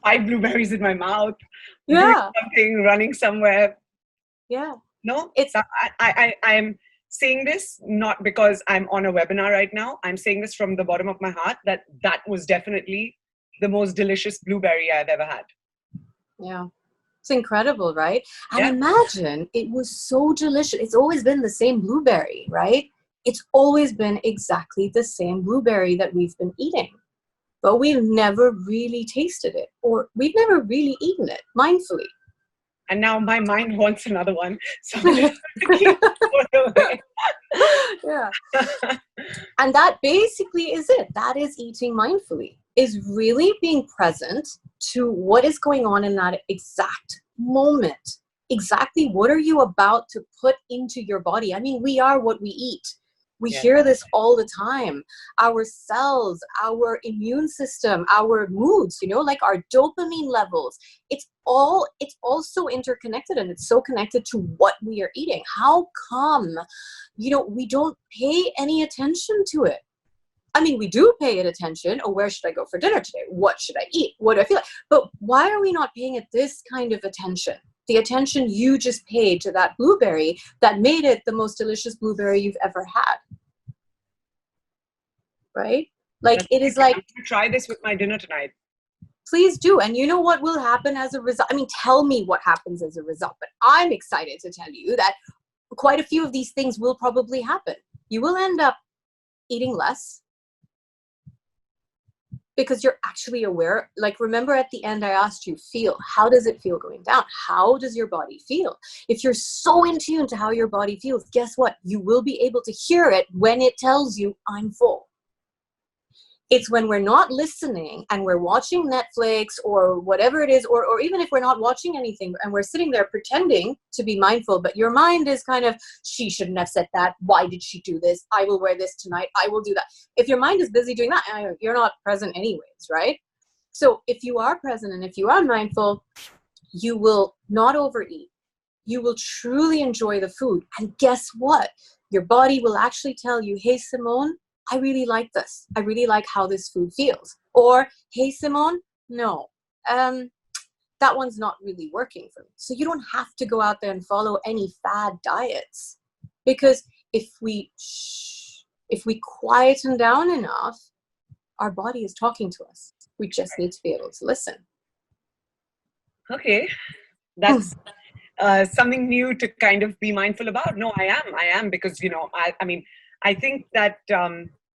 5 blueberries in my mouth. Yeah. Something, running somewhere. Yeah. No, I'm saying this not because I'm on a webinar right now. I'm saying this from the bottom of my heart that was definitely the most delicious blueberry I've ever had. Yeah. It's incredible, right? And imagine it was so delicious. It's always been the same blueberry, right? It's always been exactly the same blueberry that we've been eating. But we've never really tasted it, or we've never really eaten it mindfully. And now my mind wants another one. So I'm just going to keep it away. Yeah. And that basically is it. That is eating mindfully, is really being present to what is going on in that exact moment. Exactly what are you about to put into your body? I mean, we are what we eat. We hear this all the time. Our cells, our immune system, our moods, like our dopamine levels. It's all so interconnected, and it's so connected to what we are eating. How come, we don't pay any attention to it? I mean, we do pay it attention. Oh, where should I go for dinner today? What should I eat? What do I feel like? But why are we not paying it this kind of attention? The attention you just paid to that blueberry that made it the most delicious blueberry you've ever had. Right? Like, it is like... I'm going to try this with my dinner tonight. Please do. And you know what will happen as a result? I mean, tell me what happens as a result. But I'm excited to tell you that quite a few of these things will probably happen. You will end up eating less, because you're actually aware. Like, remember at the end I asked you, how does it feel going down? How does your body feel? If you're so in tune to how your body feels, guess what? You will be able to hear it when it tells you, I'm full. It's when we're not listening and we're watching Netflix or whatever it is, or even if we're not watching anything and we're sitting there pretending to be mindful, but your mind is kind of, she shouldn't have said that. Why did she do this? I will wear this tonight. I will do that. If your mind is busy doing that, you're not present anyways, right? So if you are present and if you are mindful, you will not overeat. You will truly enjoy the food. And guess what? Your body will actually tell you, hey, Simone, I really like this. I really like how this food feels. Or, hey, Simone, no, that one's not really working for me. So you don't have to go out there and follow any fad diets. Because if we quieten down enough, our body is talking to us. We just need to be able to listen. Okay. That's something new to kind of be mindful about. No, I am because, I think that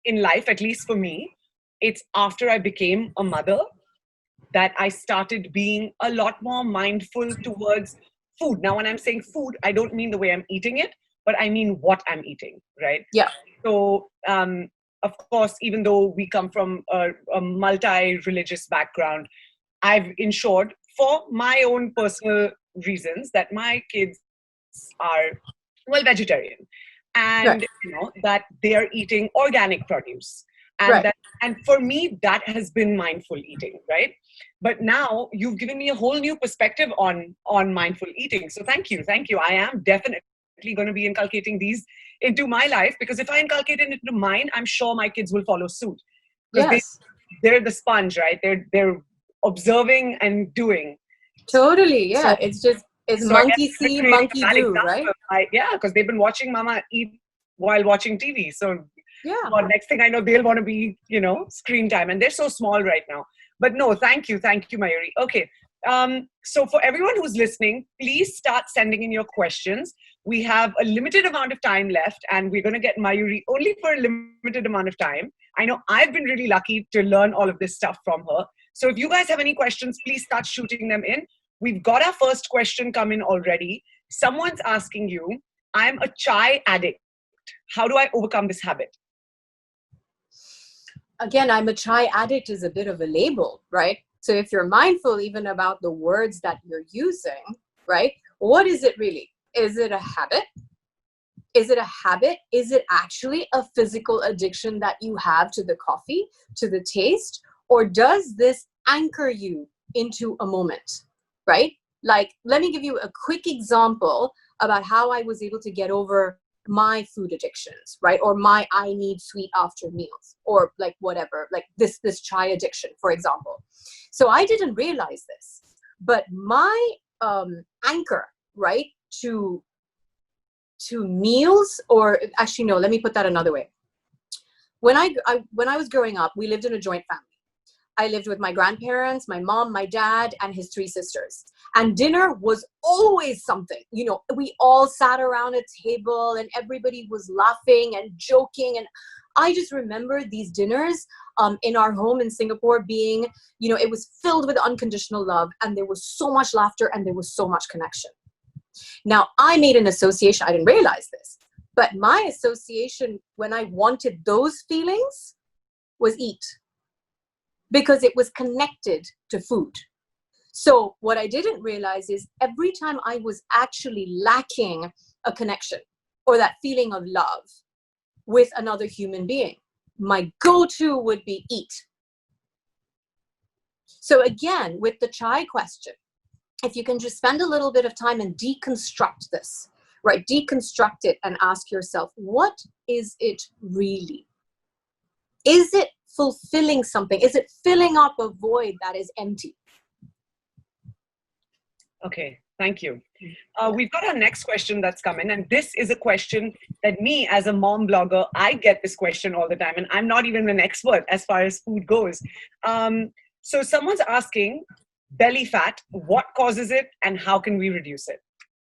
in life, at least for me, it's after I became a mother that I started being a lot more mindful towards food. Now, when I'm saying food, I don't mean the way I'm eating it, but I mean what I'm eating, right? Yeah. So, of course, even though we come from a multi-religious background, I've ensured for my own personal reasons that my kids are, vegetarian. And that they are eating organic produce, and and for me that has been mindful eating, right? But now you've given me a whole new perspective on mindful eating. So thank you. I am definitely definitely going to be inculcating these into my life, because if I inculcate it into mine, I'm sure my kids will follow suit. Because Yes. they're the sponge, right? They're observing and doing. Totally. Yeah. So- It's just, it's So I monkey guess we're see, creating a monkey bad do, example. right? Yeah, because they've been watching Mama eat while watching TV. So Yeah. well, next thing I know, they'll want to be, screen time. And they're so small right now. But no, thank you, Mayuri. Okay. So for everyone who's listening, please start sending in your questions. We have a limited amount of time left, and we're going to get Mayuri only for a limited amount of time. I know I've been really lucky to learn all of this stuff from her. So if you guys have any questions, please start shooting them in. We've got our first question come in already. Someone's asking you, I'm a chai addict. How do I overcome this habit? Again, I'm a chai addict is a bit of a label, right? So if you're mindful even about the words that you're using, right? What is it really? Is it a habit? Is it a habit? Is it actually a physical addiction that you have to the coffee, to the taste? Or does this anchor you into a moment, right? Like, let me give you a quick example about how I was able to get over my food addictions, right? Or my I need sweet after meals, or like whatever, like this chai addiction, for example. So I didn't realize this, but my anchor, right, to meals, or actually no, let me put that another way. When I was growing up, we lived in a joint family. I lived with my grandparents, my mom, my dad, and his 3 sisters. And dinner was always something. We all sat around a table and everybody was laughing and joking. And I just remember these dinners in our home in Singapore being, it was filled with unconditional love, and there was so much laughter and there was so much connection. Now, I made an association. I didn't realize this, but my association when I wanted those feelings was eat, because it was connected to food. So what I didn't realize is every time I was actually lacking a connection or that feeling of love with another human being, my go-to would be eat. So again, with the chai question, if you can just spend a little bit of time and deconstruct this, right? Deconstruct it and ask yourself, what is it really? Is it fulfilling something? Is it filling up a void that is empty? Okay, thank you. We've got our next question that's come in, and this is a question that me as a mom blogger, I get this question all the time, and I'm not even an expert as far as food goes. So someone's asking, belly fat, what causes it and how can we reduce it?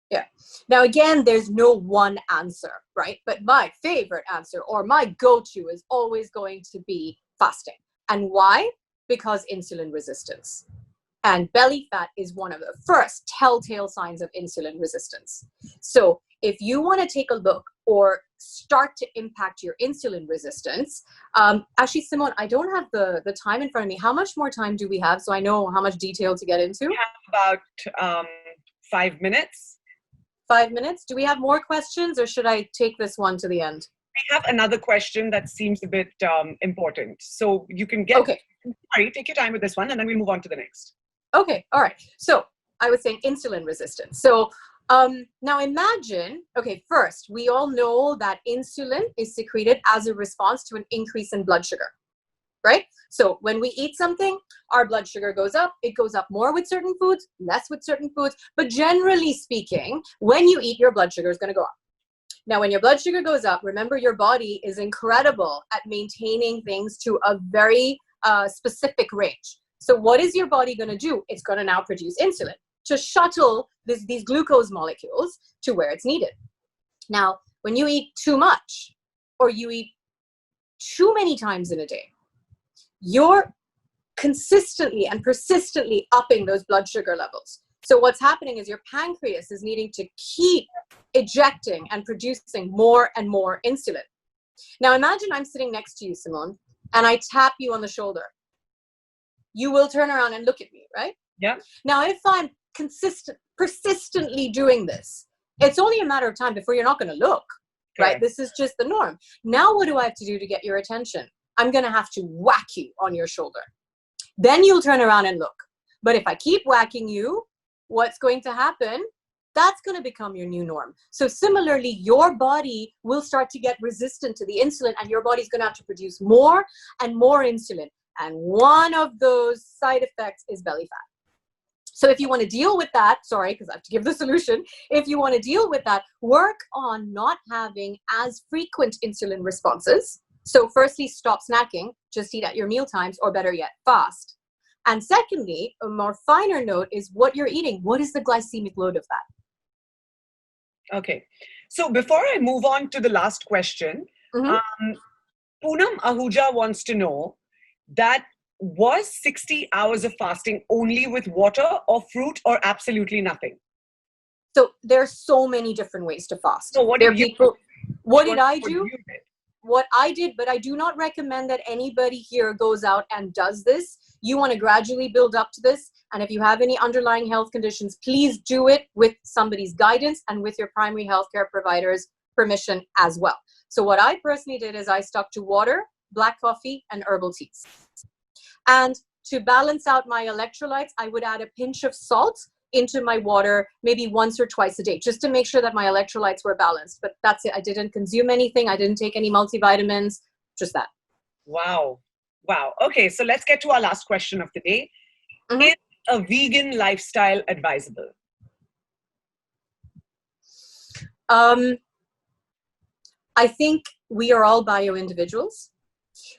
Yeah. Now, again, there's no one answer, right? But my favorite answer, or my go-to, is always going to be fasting. And why? Because insulin resistance. And belly fat is one of the first telltale signs of insulin resistance. So if you want to take a look or start to impact your insulin resistance, actually, Simone, I don't have the time in front of me. How much more time do we have so I know how much detail to get into? We have about 5 minutes. 5 minutes? Do we have more questions, or should I take this one to the end? We have another question that seems a bit important. So you can get, okay. Sorry, take your time with this one and then we'll move on to the next. Okay, all right. So I was saying insulin resistance. So now imagine, okay, first, we all know that insulin is secreted as a response to an increase in blood sugar, right? So when we eat something, our blood sugar goes up. It goes up more with certain foods, less with certain foods. But generally speaking, when you eat, your blood sugar is going to go up. Now, when your blood sugar goes up, remember, your body is incredible at maintaining things to a very specific range. So what is your body going to do? It's going to now produce insulin to shuttle these glucose molecules to where it's needed. Now, when you eat too much, or you eat too many times in a day, you're consistently and persistently upping those blood sugar levels. So what's happening is your pancreas is needing to keep ejecting and producing more and more insulin. Now imagine I'm sitting next to you, Simone, and I tap you on the shoulder. You will turn around and look at me, right? Yeah. Now, if I'm persistently doing this, it's only a matter of time before you're not going to look, right? This is just the norm. Now, what do I have to do to get your attention? I'm going to have to whack you on your shoulder. Then you'll turn around and look. But if I keep whacking you, what's going to happen? That's going to become your new norm. So similarly, your body will start to get resistant to the insulin, and your body's going to have to produce more and more insulin. And one of those side effects is belly fat. So if you want to deal with that, sorry, because I have to give the solution. If you want to deal with that, work on not having as frequent insulin responses. So firstly, stop snacking, just eat at your meal times, or better yet, fast. And secondly, a more finer note is what you're eating. What is the glycemic load of that? Okay. So before I move on to the last question, Poonam Ahuja wants to know that was 60 hours of fasting only with water or fruit or absolutely nothing? So there's so many different ways to fast. So what did you do? What did I do? What I did, but I do not recommend that anybody here goes out and does this. You want to gradually build up to this. And if you have any underlying health conditions, please do it with somebody's guidance and with your primary healthcare provider's permission as well. So what I personally did is I stuck to water, black coffee, and herbal teas. And to balance out my electrolytes, I would add a pinch of salt into my water maybe once or twice a day, just to make sure that my electrolytes were balanced. But that's it. I didn't consume anything. I didn't take any multivitamins, just that. Wow. Wow. Okay, so let's get to our last question of the day. Is a vegan lifestyle advisable? I think we are all bio individuals.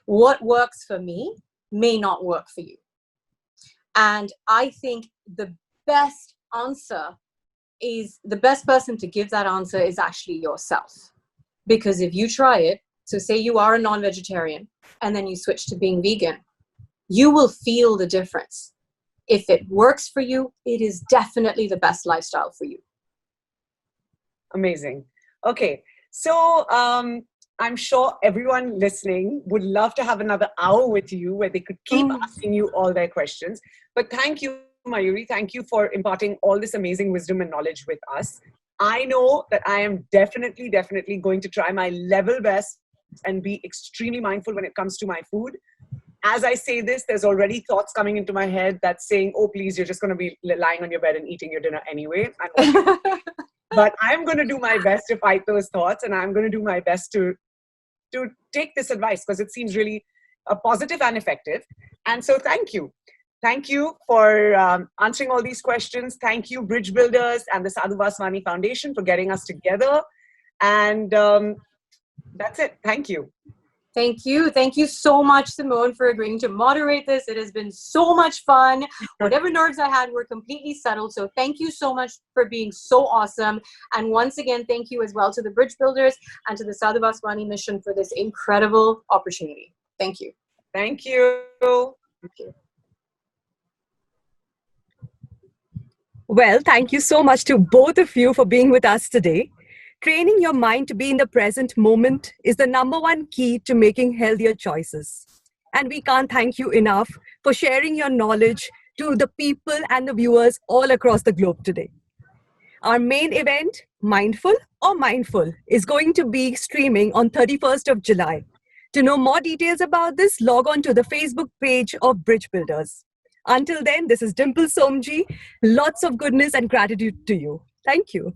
What works for me may not work for you. And I think the best answer is, the best person to give that answer is actually yourself. Because if you try it, so say you are a non-vegetarian and then you switch to being vegan, you will feel the difference. If it works for you, it is definitely the best lifestyle for you. Amazing. Okay, so I'm sure everyone listening would love to have another hour with you where they could keep asking you all their questions. But thank you, Mayuri. Thank you for imparting all this amazing wisdom and knowledge with us. I know that I am definitely going to try my level best and be extremely mindful when it comes to my food. As I say this, there's already thoughts coming into my head that's saying, oh, please, you're just going to be lying on your bed and eating your dinner anyway. But I'm going to do my best to fight those thoughts, and I'm going to do my best to take this advice because it seems really positive and effective. And so thank you. Thank you for answering all these questions. Thank you, Bridge Builders and the Sadhu Vaswani Foundation for getting us together. And that's it. Thank you. Thank you. Thank you so much, Simone, for agreeing to moderate this. It has been so much fun. Whatever nerves I had were completely settled. So thank you so much for being so awesome. And once again, thank you as well to the Bridge Builders and to the Sadhu Vaswani Mission for this incredible opportunity. Thank you. Thank you. Thank you. Well, thank you so much to both of you for being with us today. Training your mind to be in the present moment is the #1 key to making healthier choices. And we can't thank you enough for sharing your knowledge to the people and the viewers all across the globe today. Our main event, Mindful or Mindful, is going to be streaming on 31st of July. To know more details about this, log on to the Facebook page of Bridge Builders. Until then, this is Dimple Somji. Lots of goodness and gratitude to you. Thank you.